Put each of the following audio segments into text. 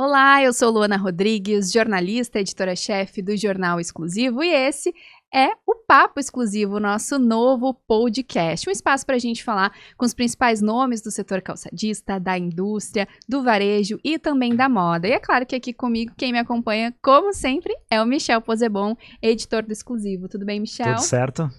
Olá, eu sou Luana Rodrigues, jornalista, editora-chefe do Jornal Exclusivo, e esse é o Papo Exclusivo, nosso novo podcast. Um espaço para a gente falar com os principais nomes do setor calçadista, da indústria, do varejo e também da moda. E é claro que aqui comigo, quem me acompanha, como sempre, é o Michel Posebon, editor do Exclusivo. Tudo bem, Michel? Tudo certo?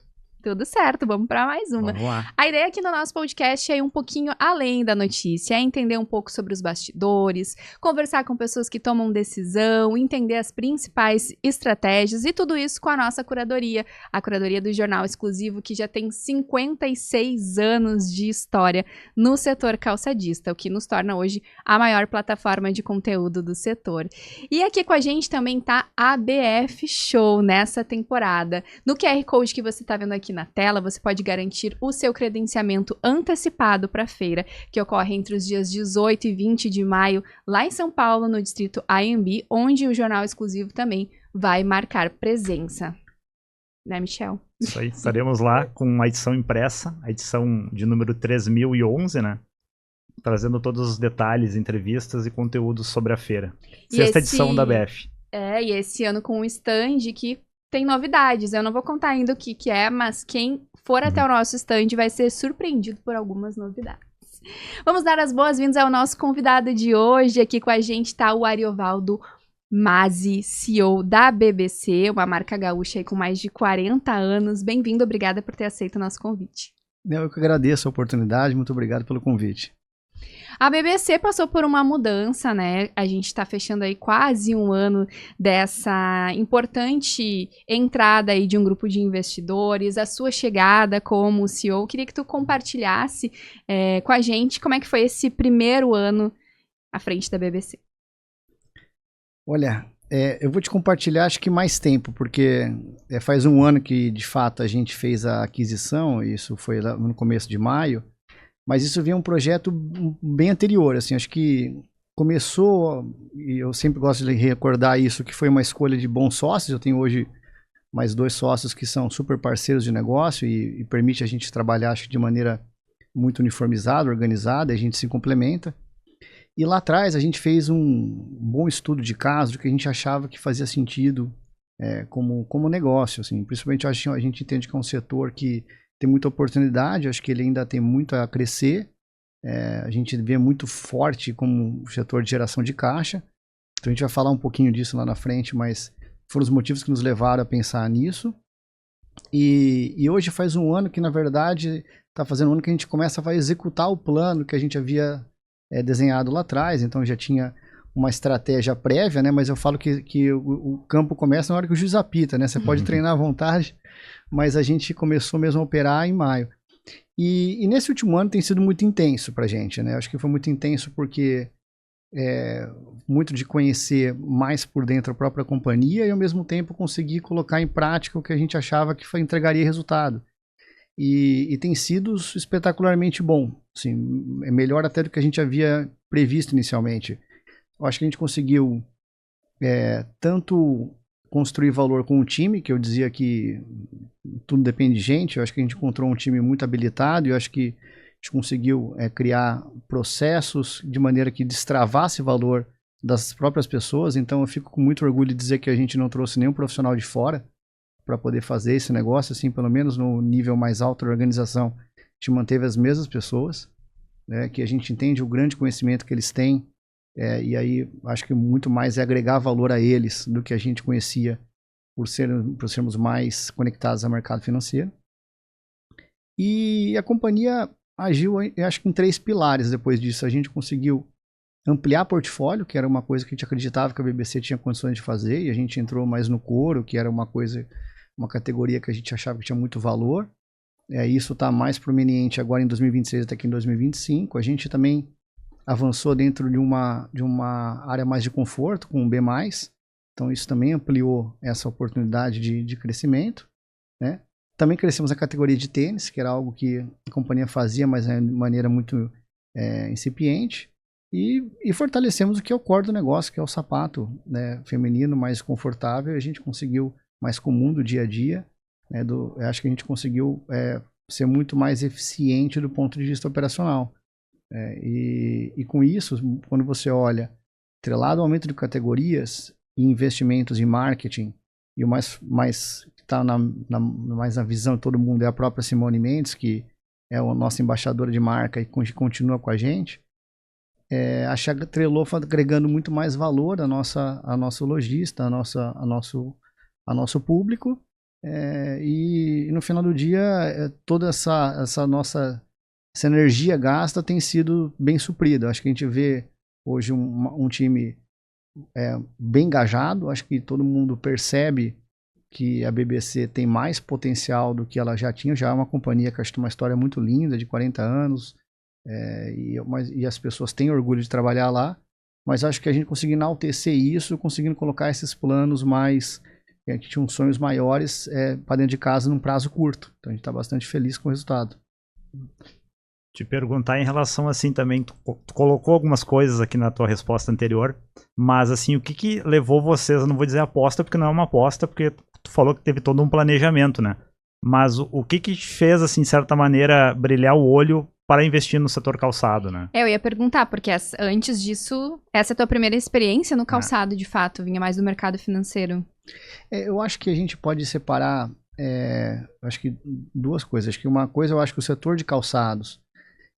Tudo certo, vamos para mais uma. Vamos lá. A ideia aqui no nosso podcast é ir um pouquinho além da notícia, é entender um pouco sobre os bastidores, conversar com pessoas que tomam decisão, entender as principais estratégias e tudo isso com a nossa curadoria, a curadoria do Jornal Exclusivo, que já tem 56 anos de história no setor calçadista, o que nos torna hoje a maior plataforma de conteúdo do setor. E aqui com a gente também tá a BF Show nessa temporada. No QR Code que você tá vendo aqui na tela, você pode garantir o seu credenciamento antecipado para a feira, que ocorre entre os dias 18 e 20 de maio, lá em São Paulo, no distrito AMB, onde o Jornal Exclusivo também vai marcar presença. Né, Michel? Isso aí, estaremos lá com a edição impressa, a edição de número 3011, né? Trazendo todos os detalhes, entrevistas e conteúdos sobre a feira. Sexta edição da BF. E esse ano com um stand que tem novidades. Eu não vou contar ainda o que é, mas quem for até o nosso stand vai ser surpreendido por algumas novidades. Vamos dar as boas-vindas ao nosso convidado de hoje. Aqui com a gente está o Ariovaldo Mazzi, CEO da BBC, uma marca gaúcha aí com mais de 40 anos. Bem-vindo, obrigada por ter aceito o nosso convite. Eu que agradeço a oportunidade, muito obrigado pelo convite. A BBC passou por uma mudança, né? A gente está fechando aí quase um ano dessa importante entrada aí de um grupo de investidores, a sua chegada como CEO. Queria que tu compartilhasse com a gente como é que foi esse primeiro ano à frente da BBC. Olha, eu vou te compartilhar acho que mais tempo, porque faz um ano que de fato a gente fez a aquisição, isso foi lá no começo de maio. Mas isso vem um projeto bem anterior, assim, acho que começou, e eu sempre gosto de recordar isso, que foi uma escolha de bons sócios. Eu tenho hoje mais 2 sócios que são super parceiros de negócio e permite a gente trabalhar, acho que de maneira muito uniformizada, organizada, e a gente se complementa. E lá atrás a gente fez um bom estudo de caso, do que a gente achava que fazia sentido como negócio, assim, principalmente a gente entende que é um setor que tem muita oportunidade, acho que ele ainda tem muito a crescer. A gente vê muito forte como o setor de geração de caixa. Então a gente vai falar um pouquinho disso lá na frente, mas foram os motivos que nos levaram a pensar nisso. E hoje faz um ano que, na verdade, está fazendo um ano que a gente começa a executar o plano que a gente havia desenhado lá atrás. Então já tinha uma estratégia prévia, né? Mas eu falo que o campo começa na hora que o juiz apita, né? Você pode treinar à vontade, mas a gente começou mesmo a operar em maio. E nesse último ano tem sido muito intenso para a gente, né? Acho que foi muito intenso porque muito de conhecer mais por dentro a própria companhia e ao mesmo tempo conseguir colocar em prática o que a gente achava que entregaria resultado. E tem sido espetacularmente bom, assim, é melhor até do que a gente havia previsto inicialmente. Eu acho que a gente conseguiu tanto construir valor com o time, que eu dizia que tudo depende de gente. Eu acho que a gente encontrou um time muito habilitado e eu acho que a gente conseguiu criar processos de maneira que destravasse valor das próprias pessoas. Então eu fico com muito orgulho de dizer que a gente não trouxe nenhum profissional de fora para poder fazer esse negócio, assim, pelo menos no nível mais alto da organização. A gente manteve as mesmas pessoas, né, que a gente entende o grande conhecimento que eles têm. E aí acho que muito mais é agregar valor a eles do que a gente conhecia por sermos mais conectados ao mercado financeiro. E a companhia agiu, eu acho que em 3 pilares depois disso. A gente conseguiu ampliar portfólio, que era uma coisa que a gente acreditava que a BBC tinha condições de fazer, e a gente entrou mais no couro, que era uma categoria que a gente achava que tinha muito valor. Isso está mais prominente agora em 2026 até que em 2025. A gente também avançou dentro de uma área mais de conforto, com o B+. Então isso também ampliou essa oportunidade de crescimento, né? Também crescemos na categoria de tênis, que era algo que a companhia fazia, mas de maneira muito incipiente. E fortalecemos o que é o core do negócio, que é o sapato, né, feminino mais confortável. A gente conseguiu mais comum do dia a dia, né, eu acho que a gente conseguiu ser muito mais eficiente do ponto de vista operacional. E com isso, quando você olha atrelado ao aumento de categorias e investimentos em marketing, e o mais que está mais na visão de todo mundo é a própria Simone Mendes, que é a nossa embaixadora de marca e continua com a gente, acho que atrelou agregando muito mais valor a nosso lojista, a nosso público, e no final do dia toda essa nossa energia gasta tem sido bem suprida. Acho que a gente vê hoje um time bem engajado. Acho que todo mundo percebe que a BBC tem mais potencial do que ela já tinha. Já é uma companhia que acho que tem uma história muito linda, de 40 anos, e as pessoas têm orgulho de trabalhar lá, mas acho que a gente conseguindo enaltecer isso, conseguindo colocar esses planos mais, que tinham sonhos maiores para dentro de casa num prazo curto. Então a gente está bastante feliz com o resultado. Te perguntar em relação assim também, tu colocou algumas coisas aqui na tua resposta anterior, mas assim, o que levou vocês, eu não vou dizer aposta, porque não é uma aposta, porque tu falou que teve todo um planejamento, né? Mas o que te fez, assim, de certa maneira, brilhar o olho para investir no setor calçado, né? Eu ia perguntar, porque antes disso, essa é a tua primeira experiência no calçado, de fato, vinha mais do mercado financeiro. Eu acho que a gente pode separar, acho que duas coisas. Acho que uma coisa, eu acho que o setor de calçados,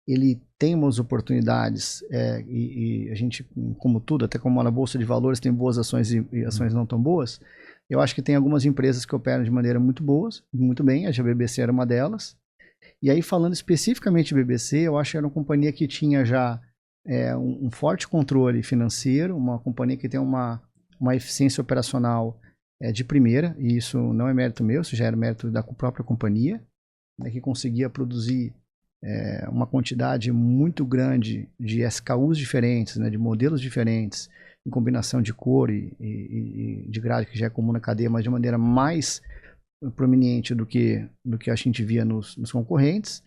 ele tem umas oportunidades, e a gente, como tudo, até como na Bolsa de Valores, tem boas ações e ações não tão boas. Eu acho que tem algumas empresas que operam de maneira muito bem, a BBC era uma delas. E aí, falando especificamente de BBC, eu acho que era uma companhia que tinha já um forte controle financeiro, uma companhia que tem uma eficiência operacional de primeira, e isso não é mérito meu, isso já era mérito da própria companhia, né, que conseguia produzir uma quantidade muito grande de SKUs diferentes, né, de modelos diferentes, em combinação de cor e de grade, que já é comum na cadeia, mas de maneira mais prominente do que a gente via nos concorrentes,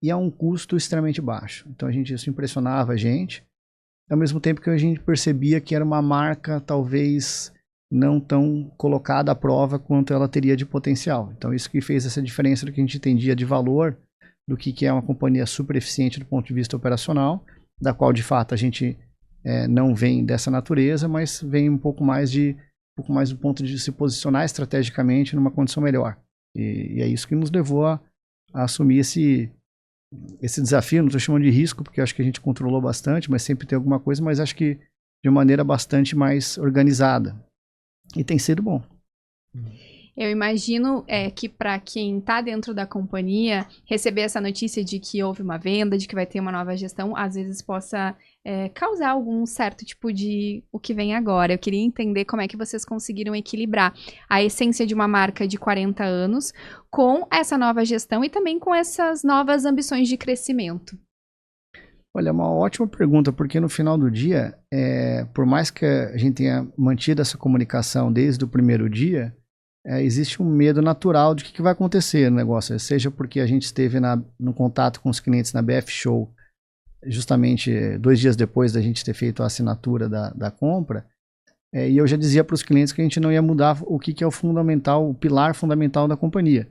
e a um custo extremamente baixo. Então isso impressionava a gente, ao mesmo tempo que a gente percebia que era uma marca talvez não tão colocada à prova quanto ela teria de potencial. Então isso que fez essa diferença do que a gente entendia de valor, do que é uma companhia super eficiente do ponto de vista operacional, da qual de fato a gente não vem dessa natureza, mas vem um pouco mais do ponto de se posicionar estrategicamente numa condição melhor. E é isso que nos levou a assumir esse desafio. Não estou chamando de risco, porque acho que a gente controlou bastante, mas sempre tem alguma coisa, mas acho que de maneira bastante mais organizada. E tem sido bom. Eu imagino que para quem está dentro da companhia, receber essa notícia de que houve uma venda, de que vai ter uma nova gestão, às vezes possa causar algum certo tipo de o que vem agora. Eu queria entender como é que vocês conseguiram equilibrar a essência de uma marca de 40 anos com essa nova gestão e também com essas novas ambições de crescimento. Olha, é uma ótima pergunta, porque no final do dia, por mais que a gente tenha mantido essa comunicação desde o primeiro dia, existe um medo natural de o que vai acontecer no negócio, seja porque a gente esteve no contato com os clientes na BF Show, justamente 2 dias depois da gente ter feito a assinatura da compra, e eu já dizia para os clientes que a gente não ia mudar o que é o pilar fundamental da companhia.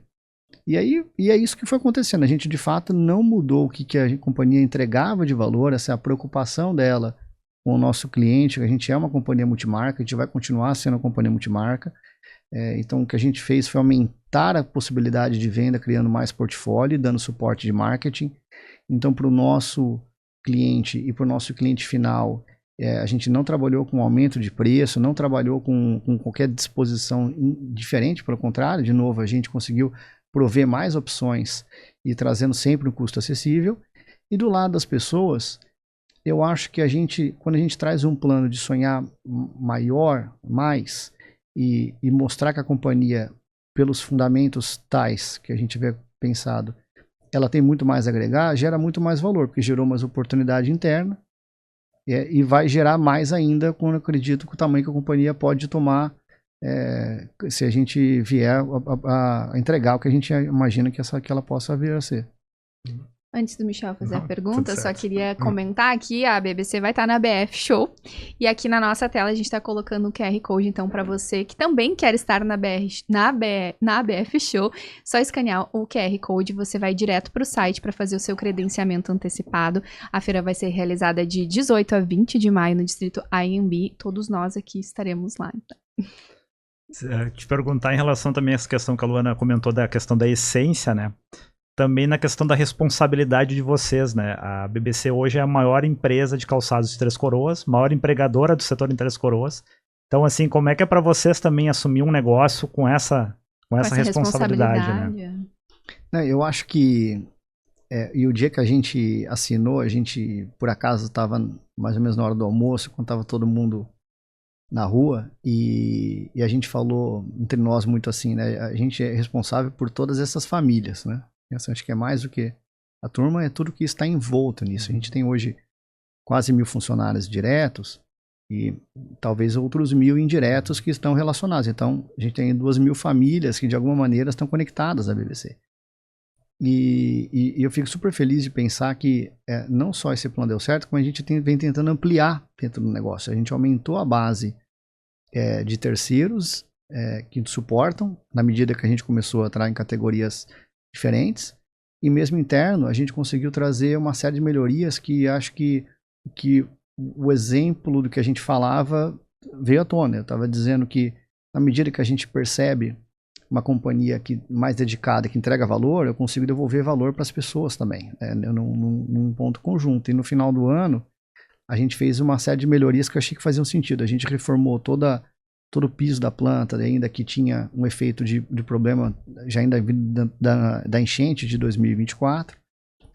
E é isso que foi acontecendo, a gente de fato não mudou o que a companhia entregava de valor, essa é a preocupação dela com o nosso cliente, a gente é uma companhia multimarca, a gente vai continuar sendo uma companhia multimarca. Então o que a gente fez foi aumentar a possibilidade de venda, criando mais portfólio, dando suporte de marketing. Então para o nosso cliente e para o nosso cliente final, a gente não trabalhou com aumento de preço, não trabalhou com qualquer disposição diferente, pelo contrário, de novo, a gente conseguiu prover mais opções e trazendo sempre um custo acessível. E do lado das pessoas, eu acho que quando a gente traz um plano de sonhar maior, mais, e mostrar que a companhia, pelos fundamentos tais que a gente vê pensado, ela tem muito mais a agregar, gera muito mais valor, porque gerou mais oportunidade interna, e vai gerar mais ainda quando eu acredito que o tamanho que a companhia pode tomar, se a gente vier a entregar o que a gente imagina que ela possa vir a ser. Antes do Michel fazer a Não, pergunta, tudo eu só certo. queria comentar aqui, a BBC vai estar na BF Show, e aqui na nossa tela a gente está colocando o QR Code, então, para você que também quer estar na BF Show, só escanear o QR Code, você vai direto para o site para fazer o seu credenciamento antecipado. A feira vai ser realizada de 18 a 20 de maio no distrito AMB, todos nós aqui estaremos lá, então. Te perguntar em relação também a essa questão que a Luana comentou da questão da essência, né? Também na questão da responsabilidade de vocês, né? A BBC hoje é a maior empresa de calçados de Três Coroas, maior empregadora do setor em Três Coroas. Então, assim, como é que é para vocês também assumir um negócio com essa responsabilidade, né? Não, eu acho que e o dia que a gente assinou, a gente por acaso estava mais ou menos na hora do almoço, quando estava todo mundo na rua, e a gente falou entre nós muito assim, né? A gente é responsável por todas essas famílias, né? Assim, acho que é mais do que a turma, é tudo que está envolto nisso. A gente tem hoje quase 1.000 funcionários diretos e talvez outros 1.000 indiretos que estão relacionados. Então, a gente tem 2.000 famílias que de alguma maneira estão conectadas à BBC. E eu fico super feliz de pensar que não só esse plano deu certo, como a gente vem tentando ampliar dentro do negócio. A gente aumentou a base de terceiros que suportam, na medida que a gente começou a entrar em categorias diferentes, e mesmo interno a gente conseguiu trazer uma série de melhorias que acho que o exemplo do que a gente falava veio à tona. Eu estava dizendo que na medida que a gente percebe uma companhia mais dedicada, que entrega valor, eu consigo devolver valor para as pessoas também, num ponto conjunto. E no final do ano, a gente fez uma série de melhorias que eu achei que faziam sentido. A gente reformou todo o piso da planta, ainda que tinha um efeito de problema já ainda da enchente de 2024.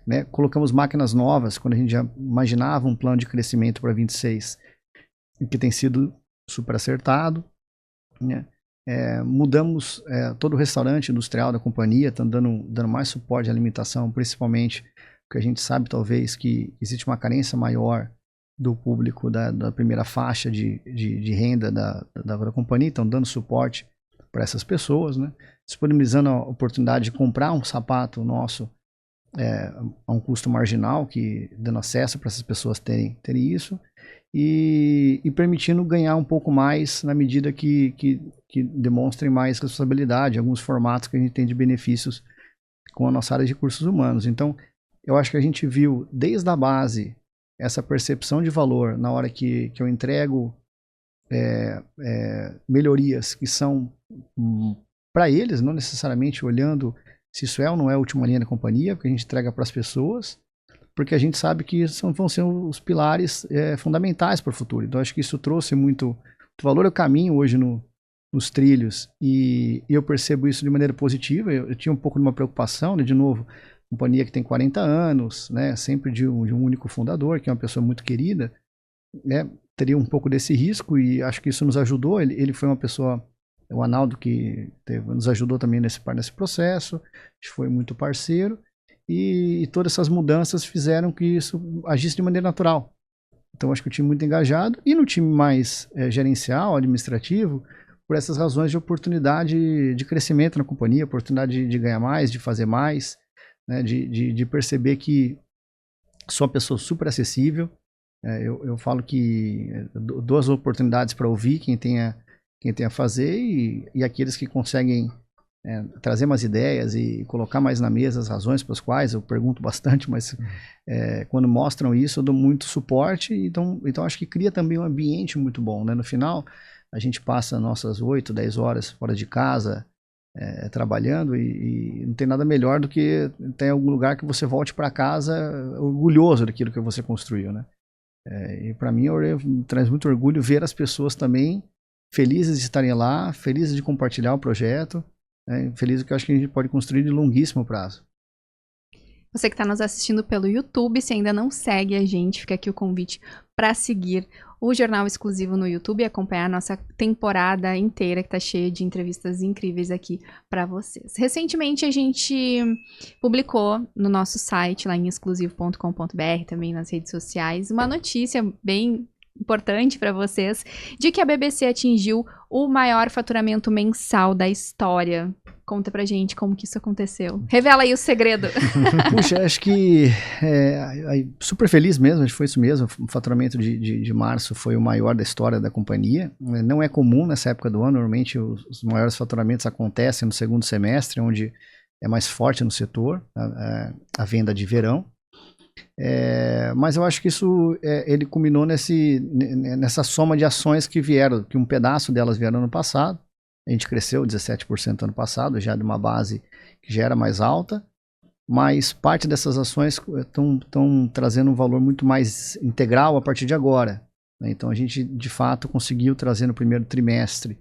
Né? Colocamos máquinas novas, quando a gente já imaginava um plano de crescimento para 26, que tem sido super acertado. Né? Mudamos todo o restaurante industrial da companhia, estão dando mais suporte à alimentação, principalmente porque a gente sabe talvez que existe uma carência maior do público da primeira faixa de renda da companhia, estão dando suporte para essas pessoas, né? Disponibilizando a oportunidade de comprar um sapato nosso a um custo marginal, dando acesso para essas pessoas terem isso, e permitindo ganhar um pouco mais na medida que demonstrem mais responsabilidade, alguns formatos que a gente tem de benefícios com a nossa área de recursos humanos. Então, eu acho que a gente viu desde a base essa percepção de valor na hora que eu entrego melhorias que são para eles, não necessariamente olhando se isso é ou não é a última linha da companhia, porque a gente entrega para as pessoas, porque a gente sabe que vão ser os pilares fundamentais para o futuro. Então, acho que isso trouxe muito valor. Eu caminho hoje nos trilhos e eu percebo isso de maneira positiva. Eu tinha um pouco de uma preocupação, né? De novo, companhia que tem 40 anos, né? Sempre de um único fundador, que é uma pessoa muito querida, né? Teria um pouco desse risco e acho que isso nos ajudou. Ele foi uma pessoa, o Analdo, que nos ajudou também nesse processo, foi muito parceiro. E todas essas mudanças fizeram que isso agisse de maneira natural. Então, acho que o time muito engajado. E no time mais gerencial, administrativo, por essas razões de oportunidade de crescimento na companhia, oportunidade de ganhar mais, de fazer mais, né, de perceber que sou uma pessoa super acessível. Eu falo que dou as oportunidades para ouvir quem tem a fazer e aqueles que conseguem trazer mais ideias e colocar mais na mesa as razões pelas quais eu pergunto bastante, mas quando mostram isso eu dou muito suporte, então acho que cria também um ambiente muito bom, né? No final a gente passa nossas 8, 10 horas fora de casa trabalhando e não tem nada melhor do que ter algum lugar que você volte para casa orgulhoso daquilo que você construiu, né? E para mim traz muito orgulho ver as pessoas também felizes de estarem lá, felizes de compartilhar o projeto, feliz que eu acho que a gente pode construir de longuíssimo prazo. Você que está nos assistindo pelo YouTube, se ainda não segue a gente, fica aqui o convite para seguir o Jornal Exclusivo no YouTube e acompanhar a nossa temporada inteira que está cheia de entrevistas incríveis aqui para vocês. Recentemente a gente publicou no nosso site, lá em exclusivo.com.br, também nas redes sociais, uma notícia bem importante para vocês, de que a BBC atingiu o maior faturamento mensal da história. Conta pra gente como que isso aconteceu. Revela aí o segredo. Puxa, acho que super feliz mesmo, acho que foi isso mesmo. O faturamento de março foi o maior da história da companhia. Não é comum nessa época do ano, normalmente os maiores faturamentos acontecem no segundo semestre, onde é mais forte no setor, a venda de verão. Mas eu acho que isso ele culminou nessa soma de ações que vieram, que um pedaço delas vieram ano passado. A gente cresceu 17% ano passado, já de uma base que já era mais alta, mas parte dessas ações estão trazendo um valor muito mais integral a partir de agora, né? Então a gente de fato conseguiu trazer no primeiro trimestre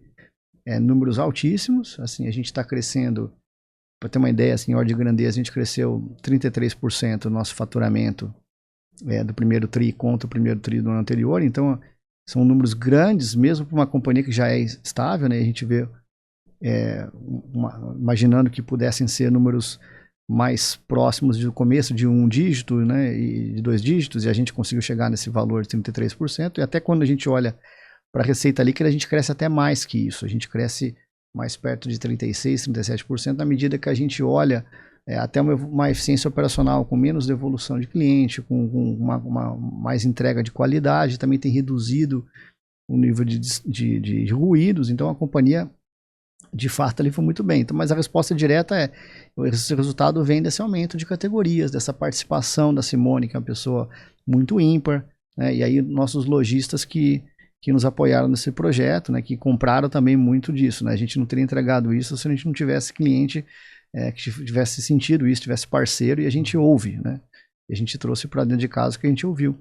números altíssimos. Assim, a gente está crescendo, para ter uma ideia, assim, em ordem de grandeza, a gente cresceu 33% do nosso faturamento do primeiro TRI contra o primeiro TRI do ano anterior. Então são números grandes, mesmo para uma companhia que já é estável, né? A gente vê, imaginando que pudessem ser números mais próximos do começo de um dígito, né, e de 2 dígitos, e a gente conseguiu chegar nesse valor de 33%, e até quando a gente olha para a receita líquida, a gente cresce até mais que isso, a gente cresce mais perto de 36%, 37%, na medida que a gente olha até uma eficiência operacional com menos devolução de cliente, com uma mais entrega de qualidade, também tem reduzido o nível de ruídos. Então a companhia de fato ali foi muito bem. Então, mas a resposta direta esse resultado vem desse aumento de categorias, dessa participação da Simone, que é uma pessoa muito ímpar, né? E aí nossos lojistas que nos apoiaram nesse projeto, né, que compraram também muito disso, né? A gente não teria entregado isso se a gente não tivesse cliente que tivesse sentido isso, tivesse parceiro, e a gente ouve, né? E a gente trouxe para dentro de casa o que a gente ouviu.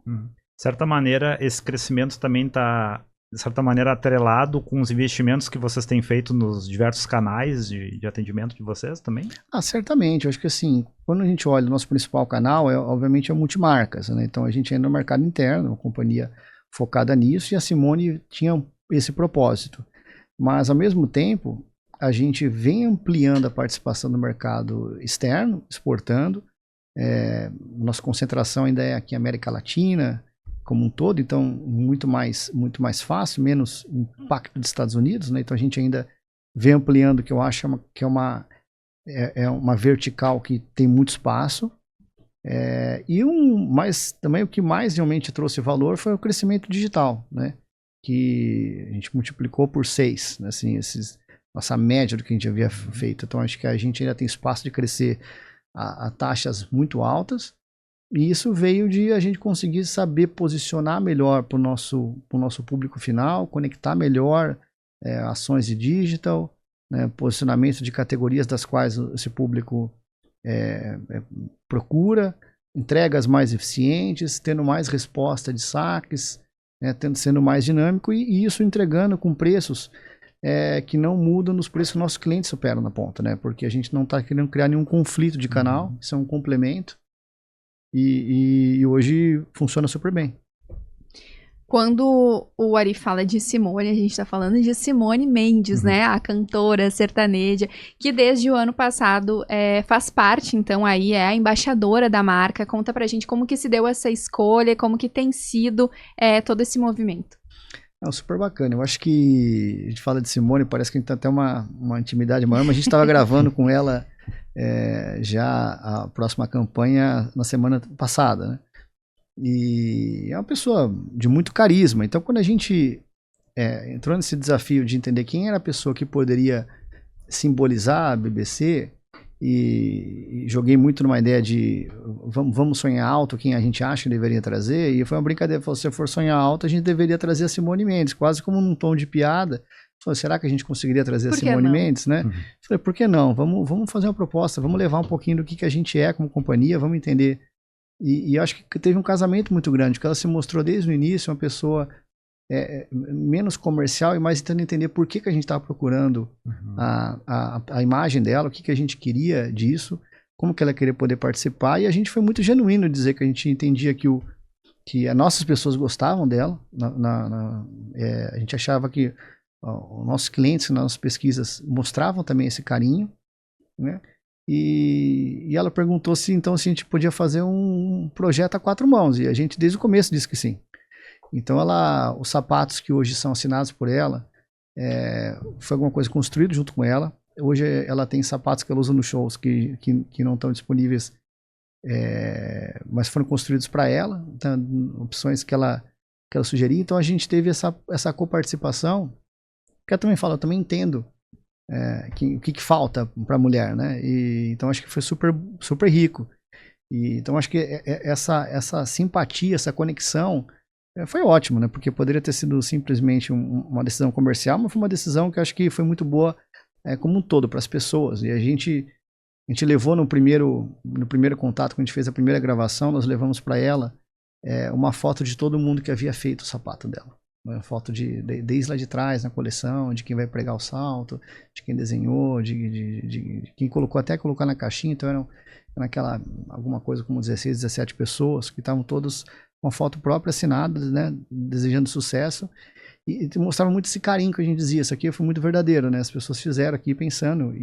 De certa maneira, esse crescimento também está, de certa maneira, atrelado com os investimentos que vocês têm feito nos diversos canais de atendimento de vocês também? Certamente. Eu acho que assim, quando a gente olha o nosso principal canal, obviamente é multimarcas, né? Então a gente ainda no mercado interno, uma companhia focada nisso, e a Simone tinha esse propósito. Mas, ao mesmo tempo, a gente vem ampliando a participação no mercado externo, exportando. Nossa concentração ainda é aqui na América Latina, como um todo, então muito mais fácil, menos impacto dos Estados Unidos, né? Então a gente ainda vem ampliando, que eu acho que é uma vertical que tem muito espaço. Mas também o que mais realmente trouxe valor foi o crescimento digital, né? Que a gente multiplicou por 6, né? Assim, nossa média do que a gente havia feito. Então acho que a gente ainda tem espaço de crescer a taxas muito altas, e isso veio de a gente conseguir saber posicionar melhor para o nosso público final, conectar melhor ações de digital, né? Posicionamento de categorias das quais esse público procura, entregas mais eficientes, tendo mais resposta de saques, sendo mais dinâmico, e isso entregando com preços que não mudam nos preços que nossos clientes operam na ponta, né? Porque a gente não está querendo criar nenhum conflito de canal, isso é um complemento, e hoje funciona super bem. Quando o Ari fala de Simone, a gente está falando de Simone Mendes, né? A cantora sertaneja, que desde o ano passado faz parte, então, aí é a embaixadora da marca. Conta pra gente como que se deu essa escolha, como que tem sido todo esse movimento. Super bacana. Eu acho que a gente fala de Simone, parece que a gente tem até uma intimidade maior, mas a gente estava gravando com ela já a próxima campanha na semana passada, né? E é uma pessoa de muito carisma. Então, quando a gente entrou nesse desafio de entender quem era a pessoa que poderia simbolizar a BBC, e joguei muito numa ideia de vamos sonhar alto quem a gente acha que deveria trazer, e foi uma brincadeira. Falou, se for sonhar alto, a gente deveria trazer a Simone Mendes, quase como num tom de piada. Falei, será que a gente conseguiria trazer a Simone Mendes, né? Falei, por que não? Vamos fazer uma proposta, vamos levar um pouquinho do que a gente é como companhia, vamos entender. E acho que teve um casamento muito grande, porque ela se mostrou desde o início uma pessoa menos comercial e mais tentando entender por que a gente estava procurando a imagem dela, o que a gente queria disso, como que ela queria poder participar, e a gente foi muito genuíno em dizer que a gente entendia que as nossas pessoas gostavam dela, a gente achava que os nossos clientes nas nossas pesquisas mostravam também esse carinho, né? E ela perguntou se a gente podia fazer um projeto a 4 mãos, e a gente desde o começo disse que sim. Então os sapatos que hoje são assinados por ela, foi alguma coisa construída junto com ela. hoje ela tem sapatos que ela usa nos shows que não estão disponíveis, mas foram construídos para ela, então, opções que ela sugeria. Então a gente teve essa coparticipação, que eu também falo, eu também entendo o que falta para a mulher, né? E, então acho que foi super, super rico. E, então acho que essa simpatia, essa conexão foi ótimo, né? Porque poderia ter sido simplesmente uma decisão comercial, mas foi uma decisão que eu acho que foi muito boa como um todo para as pessoas. E a gente levou no primeiro contato, quando a gente fez a primeira gravação, nós levamos para ela uma foto de todo mundo que havia feito o sapato dela. Uma foto desde lá de trás na coleção, de quem vai pregar o salto, de quem desenhou, de quem colocou na caixinha. Então era alguma coisa como 16, 17 pessoas que estavam todos com a foto própria assinada, né, desejando sucesso. E mostrava muito esse carinho que a gente dizia. Isso aqui foi muito verdadeiro, né? As pessoas fizeram aqui pensando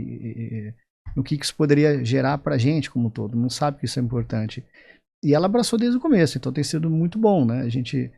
no que isso poderia gerar pra gente como um todo. Todo mundo sabe que isso é importante. E ela abraçou desde o começo, então tem sido muito bom, né? A gente,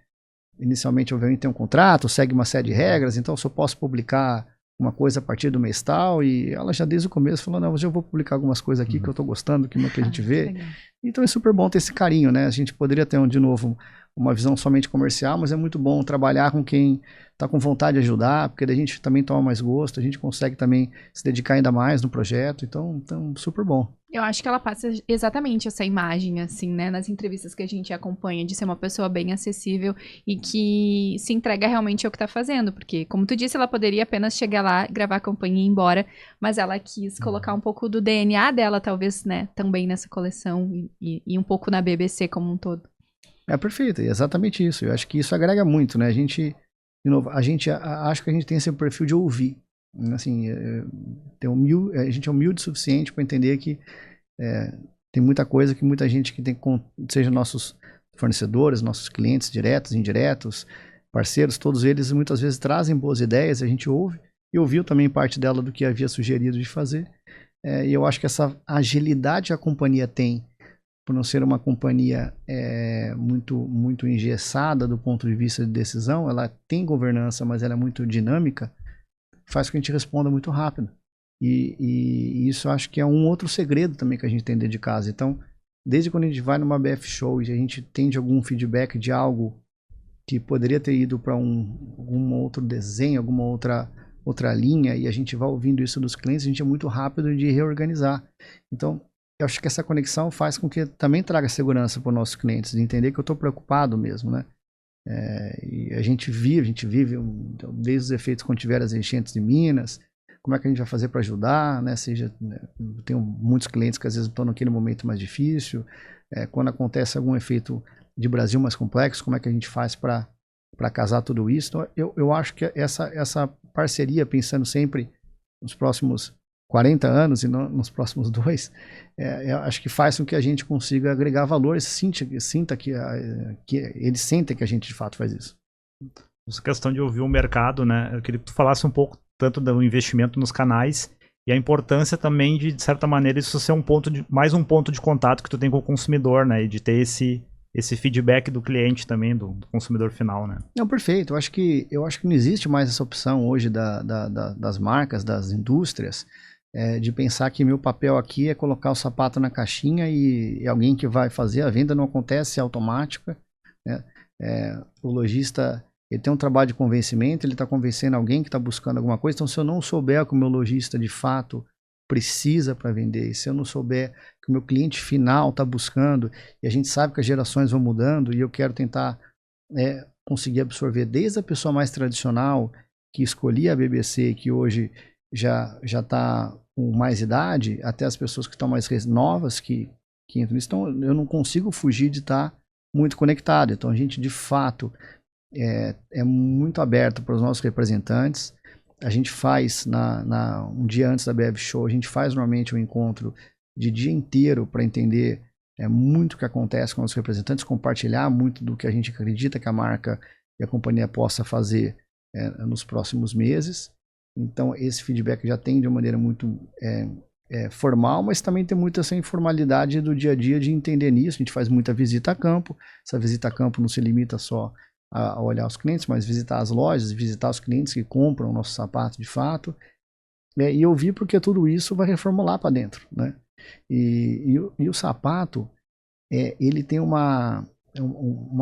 inicialmente, obviamente, tem um contrato, segue uma série de regras, então eu só posso publicar uma coisa a partir do mês tal, e ela já desde o começo falou, não, hoje eu vou publicar algumas coisas aqui que eu tô gostando, que a gente vê. Então é super bom ter esse carinho, né? A gente poderia ter, de novo, uma visão somente comercial, mas é muito bom trabalhar com quem está com vontade de ajudar, porque daí a gente também toma mais gosto, a gente consegue também se dedicar ainda mais no projeto, então super bom. Eu acho que ela passa exatamente essa imagem, assim, né, nas entrevistas que a gente acompanha, de ser uma pessoa bem acessível e que se entrega realmente ao que tá fazendo, porque, como tu disse, ela poderia apenas chegar lá, gravar a campanha e ir embora, mas ela quis colocar um pouco do DNA dela, talvez, né, também nessa coleção e um pouco na BBC como um todo. Perfeito, é exatamente isso. Eu acho que isso agrega muito, né? A gente, de novo, acho que a gente tem esse perfil de ouvir. Assim, a gente é humilde o suficiente para entender que tem muita coisa que muita gente que tem, seja nossos fornecedores, nossos clientes diretos, indiretos, parceiros, todos eles muitas vezes trazem boas ideias, a gente ouve e ouviu também parte dela do que havia sugerido de fazer. E eu acho que essa agilidade que a companhia tem, por não ser uma companhia muito, muito engessada do ponto de vista de decisão, ela tem governança, mas ela é muito dinâmica, faz com que a gente responda muito rápido. E isso eu acho que é um outro segredo também que a gente tem dentro de casa. Então, desde quando a gente vai numa BF Show e a gente tem algum feedback de algo que poderia ter ido para algum outro desenho, alguma outra linha, e a gente vai ouvindo isso dos clientes, a gente é muito rápido de reorganizar. Então, eu acho que essa conexão faz com que também traga segurança para os nossos clientes, de entender que eu estou preocupado mesmo, né? E a gente vive desde os efeitos quando tiver as enchentes de Minas, como é que a gente vai fazer para ajudar, né? Eu tenho muitos clientes que às vezes estão naquele momento mais difícil, quando acontece algum efeito de Brasil mais complexo, como é que a gente faz para casar tudo isso? Então, eu acho que essa parceria, pensando sempre nos próximos 40 anos e não nos próximos 2, acho que faz com que a gente consiga agregar valor e sinta que eles sentem que a gente de fato faz isso. Essa questão de ouvir o mercado, né? Eu queria que tu falasse um pouco tanto do investimento nos canais e a importância também de certa maneira, isso ser mais um ponto de contato que tu tem com o consumidor, né? E de ter esse feedback do cliente também, do consumidor final, né? Não, perfeito. Eu acho que não existe mais essa opção hoje das marcas, das indústrias, de pensar que meu papel aqui é colocar o sapato na caixinha e alguém que vai fazer, a venda não acontece, é automática, né? O lojista, ele tem um trabalho de convencimento, ele está convencendo alguém que está buscando alguma coisa, então se eu não souber o que o meu lojista de fato precisa para vender, se eu não souber que o meu cliente final está buscando, e a gente sabe que as gerações vão mudando, e eu quero tentar conseguir absorver desde a pessoa mais tradicional, que escolhia a BBC, que hoje já está com mais idade, até as pessoas que estão mais novas que entram nisso. Então eu não consigo fugir de estar muito conectado. Então a gente de fato é muito aberto para os nossos representantes. A gente faz um dia antes da BF Show, a gente faz normalmente um encontro de dia inteiro para entender muito o que acontece com os representantes, compartilhar muito do que a gente acredita que a marca e a companhia possa fazer nos próximos meses. Então esse feedback já tem de uma maneira muito formal, mas também tem muita essa informalidade do dia a dia de entender nisso. A gente faz muita visita a campo. Essa visita a campo não se limita só a olhar os clientes, mas visitar as lojas, visitar os clientes que compram o nosso sapato de fato. E eu vi porque tudo isso vai reformular para dentro, né? E o sapato, ele tem uma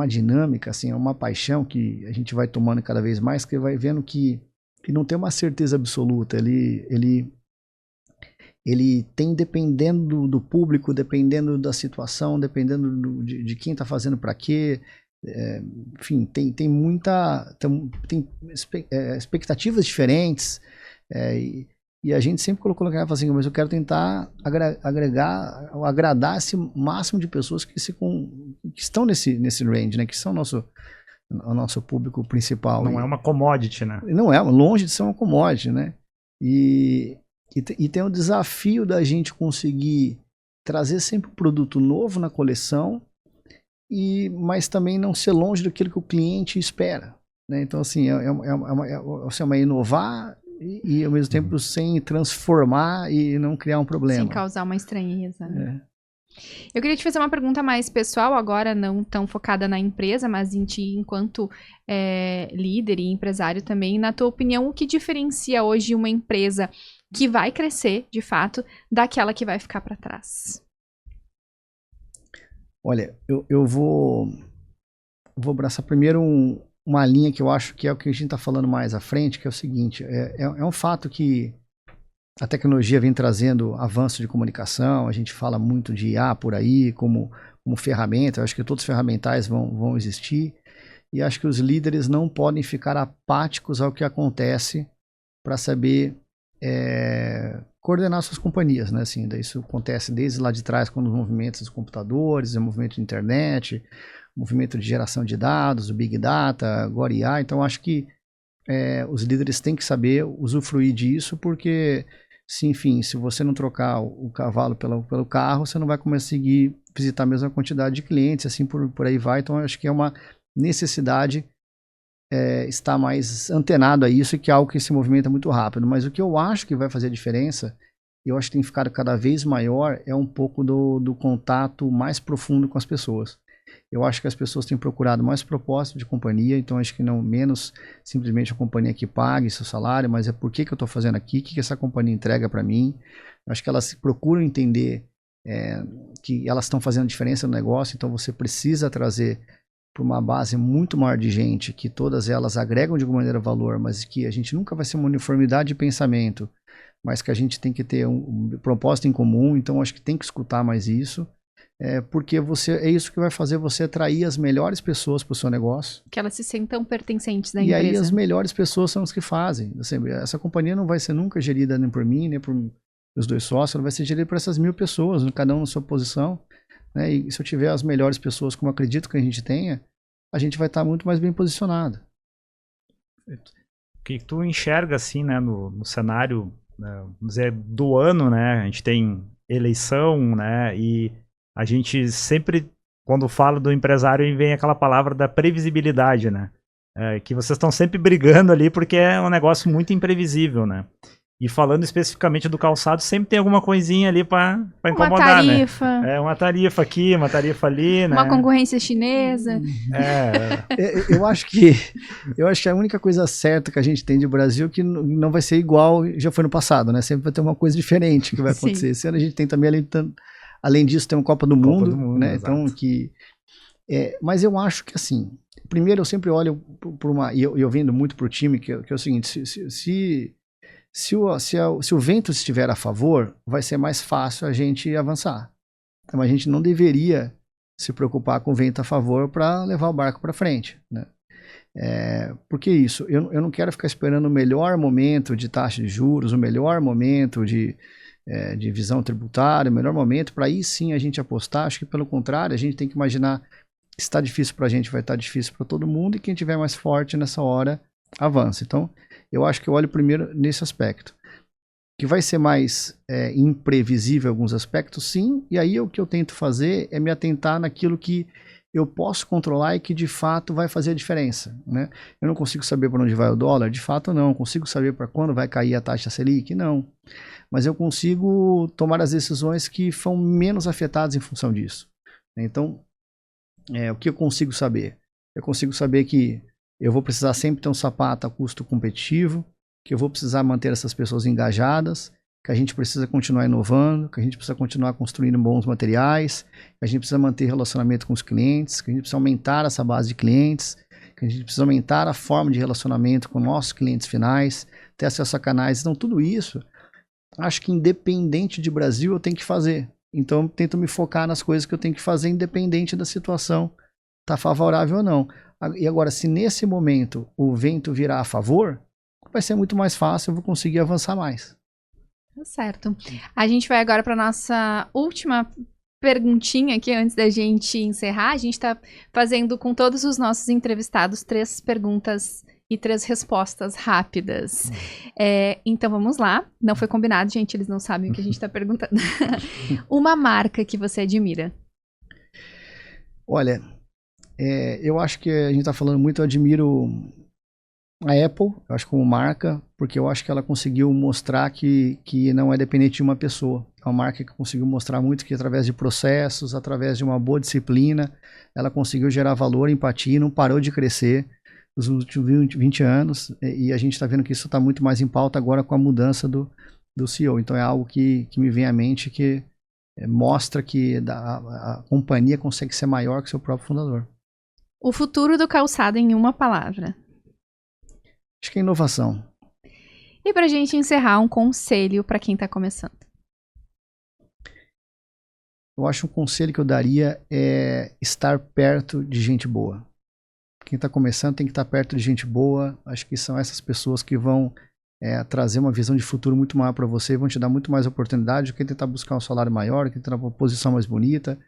dinâmica, assim, uma paixão que a gente vai tomando cada vez mais, que vai vendo que não tem uma certeza absoluta. Ele tem, dependendo do público, dependendo da situação, dependendo de quem está fazendo para quê. Enfim, tem expectativas diferentes. E a gente sempre colocou na assim, mas eu quero tentar agradar esse máximo de pessoas que estão nesse range, né? Que são o nosso público principal. Não é uma commodity, né? Não é, longe de ser uma commodity, né? E tem o desafio da gente conseguir trazer sempre um produto novo na coleção, mas também não ser longe daquilo que o cliente espera, né? Então, assim, é inovar e ao mesmo tempo sem transformar e não criar um problema. Sem causar uma estranheza, né? Eu queria te fazer uma pergunta mais pessoal, agora não tão focada na empresa, mas em ti enquanto líder e empresário também. Na tua opinião, o que diferencia hoje uma empresa que vai crescer, de fato, daquela que vai ficar para trás? Olha, eu vou abraçar primeiro uma linha que eu acho que é o que a gente está falando mais à frente, que é o seguinte, é um fato que a tecnologia vem trazendo avanço de comunicação, a gente fala muito de IA por aí como ferramenta, eu acho que todos os ferramentais vão existir, e acho que os líderes não podem ficar apáticos ao que acontece para saber coordenar suas companhias, né? Assim, isso acontece desde lá de trás, quando os movimentos dos computadores, o movimento de internet, o movimento de geração de dados, o Big Data, agora IA. Então, acho que os líderes têm que saber usufruir disso, porque, se você não trocar o cavalo pelo carro, você não vai conseguir visitar a mesma quantidade de clientes, assim por aí vai. Então, acho que é uma necessidade estar mais antenado a isso, que é algo que se movimenta muito rápido. Mas o que eu acho que vai fazer a diferença, e eu acho que tem ficado cada vez maior, é um pouco do contato mais profundo com as pessoas. Eu acho que as pessoas têm procurado mais propósito de companhia, então acho que não menos simplesmente a companhia que pague seu salário, mas é por que eu estou fazendo aqui, o que essa companhia entrega para mim. Eu acho que elas procuram entender que elas estão fazendo diferença no negócio, então você precisa trazer para uma base muito maior de gente, que todas elas agregam de alguma maneira valor, mas que a gente nunca vai ser uma uniformidade de pensamento, mas que a gente tem que ter um propósito em comum. Então acho que tem que escutar mais isso, porque é isso que vai fazer você atrair as melhores pessoas para o seu negócio. Que elas se sentam pertencentes da empresa. E aí as melhores pessoas são as que fazem. Assim, essa companhia não vai ser nunca gerida nem por mim, nem por os dois sócios, ela vai ser gerida por essas 1000 pessoas, cada um na sua posição. Né? E se eu tiver as melhores pessoas, como eu acredito que a gente tenha, a gente vai estar muito mais bem posicionado. O que tu enxerga assim, né, no cenário, vamos dizer, do ano, né? A gente tem eleição, né? E a gente sempre, quando fala do empresário, vem aquela palavra da previsibilidade, né? Que vocês estão sempre brigando ali porque é um negócio muito imprevisível, né? E falando especificamente do calçado, sempre tem alguma coisinha ali para incomodar, uma tarifa, né? Uma tarifa aqui, uma tarifa ali, né? Uma concorrência chinesa. Eu acho que a única coisa certa que a gente tem de Brasil é que não vai ser igual já foi no passado, né? Sempre vai ter uma coisa diferente que vai acontecer. Esse ano a gente tem também, além disso, tem uma Copa do Mundo, né? Então, mas eu acho que assim, primeiro eu sempre olho por e eu vendo muito pro time, que é o seguinte, se o vento estiver a favor, vai ser mais fácil a gente avançar. Então a gente não deveria se preocupar com o vento a favor para levar o barco para frente, né? Porque isso, eu não quero ficar esperando o melhor momento de taxa de juros, o melhor momento de visão tributária, o melhor momento para aí sim a gente apostar. Acho que pelo contrário, a gente tem que imaginar que se está difícil para a gente, vai estar difícil para todo mundo, e quem tiver mais forte nessa hora avança. Então eu acho que eu olho primeiro nesse aspecto, que vai ser mais imprevisível em alguns aspectos, sim, e aí o que eu tento fazer é me atentar naquilo que eu posso controlar e que de fato vai fazer a diferença, né? Eu não consigo saber para onde vai o dólar, de fato não. Consigo saber para quando vai cair a taxa Selic? Não. Mas eu consigo tomar as decisões que são menos afetadas em função disso. Então, o que eu consigo saber? Eu consigo saber que eu vou precisar sempre ter um sapato a custo competitivo, que eu vou precisar manter essas pessoas engajadas, que a gente precisa continuar inovando, que a gente precisa continuar construindo bons materiais, que a gente precisa manter relacionamento com os clientes, que a gente precisa aumentar essa base de clientes, que a gente precisa aumentar a forma de relacionamento com nossos clientes finais, ter acesso a canais. Então, tudo isso, acho que independente de Brasil, eu tenho que fazer. Então, eu tento me focar nas coisas que eu tenho que fazer, independente da situação, tá favorável ou não. E agora, se nesse momento o vento virar a favor, vai ser muito mais fácil, eu vou conseguir avançar mais. Tá certo. A gente vai agora para nossa última perguntinha aqui antes da gente encerrar. A gente está fazendo com todos os nossos entrevistados 3 perguntas e 3 respostas rápidas. Então vamos lá. Não foi combinado, gente. Eles não sabem o que a gente está perguntando. Uma marca que você admira? Olha, eu acho que a gente está falando muito, eu admiro a Apple, eu acho como marca, porque eu acho que ela conseguiu mostrar que não é dependente de uma pessoa. É uma marca que conseguiu mostrar muito que através de processos, através de uma boa disciplina, ela conseguiu gerar valor, empatia, não parou de crescer nos últimos 20 anos, e a gente está vendo que isso está muito mais em pauta agora com a mudança do CEO. Então é algo que me vem à mente, que mostra que a companhia consegue ser maior que seu próprio fundador. O futuro do calçado em uma palavra. Acho que é inovação. E pra gente encerrar, um conselho para quem tá começando. Eu acho um conselho que eu daria é estar perto de gente boa. Quem tá começando tem que estar perto de gente boa. Acho que são essas pessoas que vão trazer uma visão de futuro muito maior para você, vão te dar muito mais oportunidade do que tentar buscar um salário maior, que tentar uma posição mais bonita,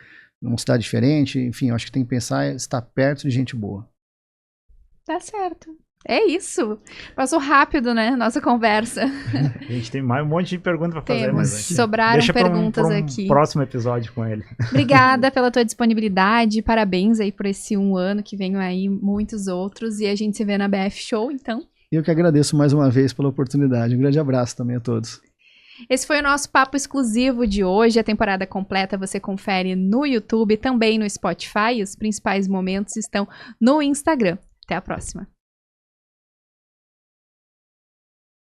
numa cidade diferente. Enfim, eu acho que tem que pensar em estar perto de gente boa. Tá certo. É isso. Passou rápido, né? Nossa conversa. A gente tem mais um monte de perguntas para fazer, Temos. mas Sobraram perguntas aqui. Próximo episódio com ele. Obrigada pela tua disponibilidade. Parabéns aí por esse 1 ano, que venham aí muitos outros. E a gente se vê na BF Show, então. Eu que agradeço mais uma vez pela oportunidade. Um grande abraço também a todos. Esse foi o nosso papo exclusivo de hoje. A temporada completa você confere no YouTube, também no Spotify. Os principais momentos estão no Instagram. Até a próxima.